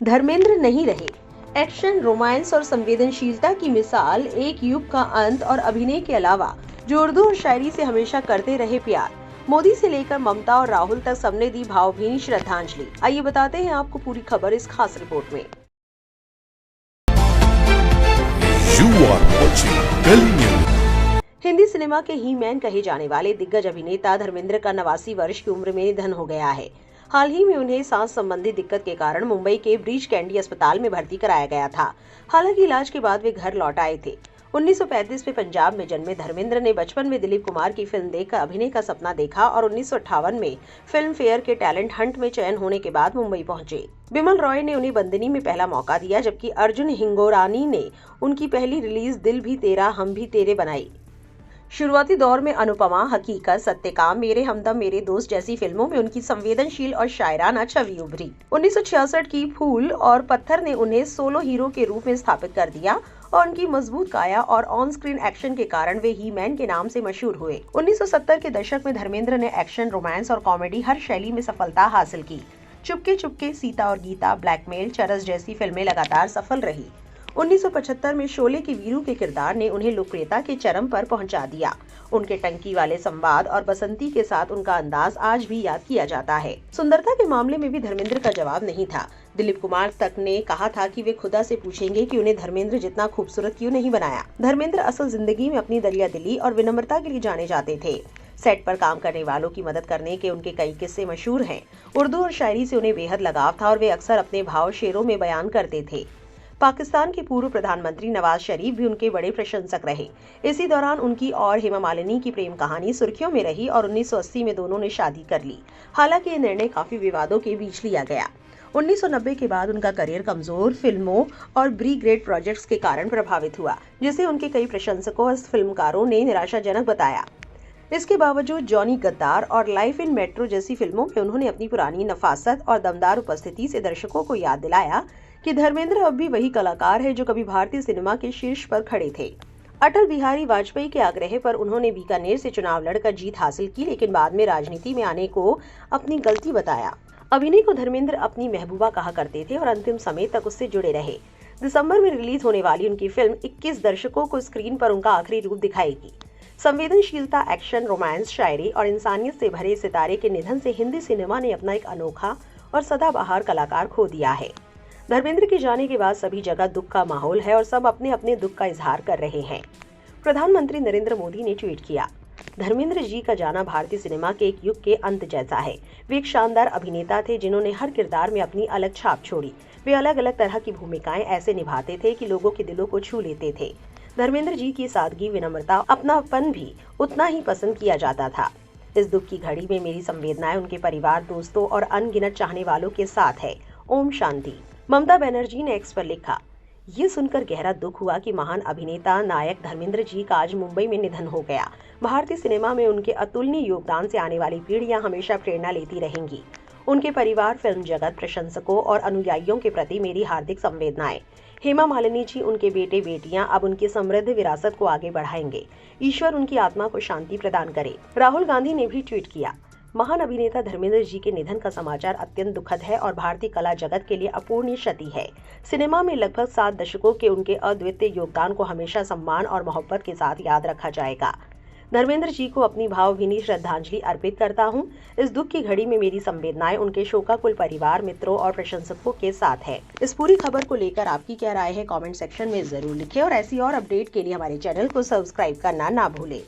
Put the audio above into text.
धर्मेंद्र नहीं रहे। Action, romance और संवेदनशीलता की मिसाल, एक युग का अंत और अभिनय के अलावा जो उर्दू और शायरी से हमेशा करते रहे प्यार। मोदी से लेकर ममता और राहुल तक सबने दी भावभीनी श्रद्धांजलि। आइए बताते हैं आपको पूरी खबर इस खास रिपोर्ट में। हिंदी सिनेमा के ही मैन कहे जाने वाले दिग्गज अभिनेता धर्मेंद्र का 89 वर्ष की उम्र में निधन हो गया है। हाल ही में उन्हें सांस संबंधी दिक्कत के कारण मुंबई के ब्रीच कैंडी अस्पताल में भर्ती कराया गया था। हालांकि इलाज के बाद वे घर लौट आए थे। 1935 में पंजाब में जन्मे धर्मेंद्र ने बचपन में दिलीप कुमार की फिल्म देखकर अभिनय का सपना देखा और 1958 में फिल्म फेयर के टैलेंट हंट में चयन होने के बाद मुंबई पहुंचे। बिमल रॉय ने उन्हें बंदनी में पहला मौका दिया, जबकि अर्जुन हिंगोरानी ने उनकी पहली रिलीज दिल भी तेरा हम भी तेरे बनाई। शुरुआती दौर में अनुपमा, हकीकत, सत्यकाम, मेरे हमदम मेरे दोस्त जैसी फिल्मों में उनकी संवेदनशील और शायराना छवि उभरी। 1966 की फूल और पत्थर ने उन्हें सोलो हीरो के रूप में स्थापित कर दिया और उनकी मजबूत काया और ऑन स्क्रीन एक्शन के कारण वे ही मैन के नाम से मशहूर हुए। 1970 के दशक में धर्मेंद्र ने एक्शन, रोमांस और कॉमेडी हर शैली में सफलता हासिल की। चुपके चुपके, सीता और गीता, ब्लैकमेल, चरस जैसी फिल्में लगातार सफल रही। 1975 में शोले के वीरू के किरदार ने उन्हें लोकप्रियता के चरम पर पहुंचा दिया। उनके टंकी वाले संवाद और बसंती के साथ उनका अंदाज आज भी याद किया जाता है। सुंदरता के मामले में भी धर्मेंद्र का जवाब नहीं था। दिलीप कुमार तक ने कहा था कि वे खुदा से पूछेंगे कि उन्हें धर्मेंद्र जितना खूबसूरत क्यों नहीं बनाया। धर्मेंद्र असल जिंदगी में अपनी दरियादिली और विनम्रता के लिए जाने जाते थे। सेट पर काम करने वालों की मदद करने के उनके कई किस्से मशहूर हैं। उर्दू और शायरी से उन्हें बेहद लगाव था और वे अक्सर अपने भाव शेरों में बयान करते थे। पाकिस्तान के पूर्व प्रधानमंत्री नवाज शरीफ भी उनके बड़े प्रशंसक रहे। इसी दौरान उनकी और हेमा मालिनी की प्रेम कहानी सुर्खियों में रही और 1980 में दोनों ने शादी कर ली। हालांकि ये निर्णय काफी विवादों के बीच लिया गया। 1990 के बाद उनका करियर कमजोर फिल्मों और ब्री ग्रेड प्रोजेक्ट्स के कारण प्रभावित हुआ, जिसे उनके कई प्रशंसकों और फिल्मकारों ने निराशाजनक बताया। इसके बावजूद जॉनी गद्दार और लाइफ इन मेट्रो जैसी फिल्मों में उन्होंने अपनी पुरानी नफासत और दमदार उपस्थिति से दर्शकों को याद दिलाया कि धर्मेंद्र अब भी वही कलाकार है जो कभी भारतीय सिनेमा के शीर्ष पर खड़े थे। अटल बिहारी वाजपेयी के आग्रह पर उन्होंने बीकानेर से चुनाव लड़कर जीत हासिल की, लेकिन बाद में राजनीति में आने को अपनी गलती बताया। अभिनय को धर्मेंद्र अपनी महबूबा कहा करते थे और अंतिम समय तक उससे जुड़े रहे। दिसंबर में रिलीज होने वाली उनकी फिल्म 21 दर्शकों को स्क्रीन पर उनका आखिरी रूप दिखाएगी। संवेदनशीलता, एक्शन, रोमांस, शायरी और इंसानियत से भरे सितारे के निधन से हिंदी सिनेमा ने अपना एक अनोखा और सदाबहार कलाकार खो दिया है। धर्मेंद्र के जाने के बाद सभी जगह दुख का माहौल है और सब अपने अपने दुख का इजहार कर रहे हैं। प्रधानमंत्री नरेंद्र मोदी ने ट्वीट किया, धर्मेंद्र जी का जाना भारतीय सिनेमा के एक युग के अंत जैसा है। वे एक शानदार अभिनेता थे जिन्होंने हर किरदार में अपनी अलग छाप छोड़ी। वे अलग अलग तरह की भूमिकाएं ऐसे निभाते थे कि लोगों के दिलों को छू लेते थे। धर्मेंद्र जी की सादगी, विनम्रता, अपनापन भी उतना ही पसंद किया जाता था। इस दुख की घड़ी में मेरी संवेदनाएं उनके परिवार, दोस्तों और अनगिनत चाहने वालों के साथ है। ओम शांति। ममता बनर्जी ने एक्स पर लिखा, ये सुनकर गहरा दुख हुआ कि महान अभिनेता नायक धर्मेंद्र जी का आज मुंबई में निधन हो गया। भारतीय सिनेमा में उनके अतुलनीय योगदान से आने वाली पीढ़ियां हमेशा प्रेरणा लेती रहेंगी। उनके परिवार, फिल्म जगत, प्रशंसकों और अनुयायियों के प्रति मेरी हार्दिक संवेदनाएं। हेमा मालिनी जी, उनके बेटे बेटियां अब उनकी समृद्ध विरासत को आगे बढ़ाएंगे। ईश्वर उनकी आत्मा को शांति प्रदान करे। राहुल गांधी ने भी ट्वीट किया, महान अभिनेता धर्मेंद्र जी के निधन का समाचार अत्यंत दुखद है और भारतीय कला जगत के लिए अपूर्णीय क्षति है। सिनेमा में लगभग 7 दशकों के उनके अद्वितीय योगदान को हमेशा सम्मान और मोहब्बत के साथ याद रखा जाएगा। धर्मेंद्र जी को अपनी भावभीनी श्रद्धांजलि अर्पित करता हूं। इस दुख की घड़ी में मेरी संवेदनाएं उनके शोकाकुल परिवार, मित्रों और प्रशंसकों के साथ है। इस पूरी खबर को लेकर आपकी क्या राय है, कमेंट सेक्शन में जरूर लिखें और ऐसी और अपडेट के लिए हमारे चैनल को सब्सक्राइब करना ना भूलें।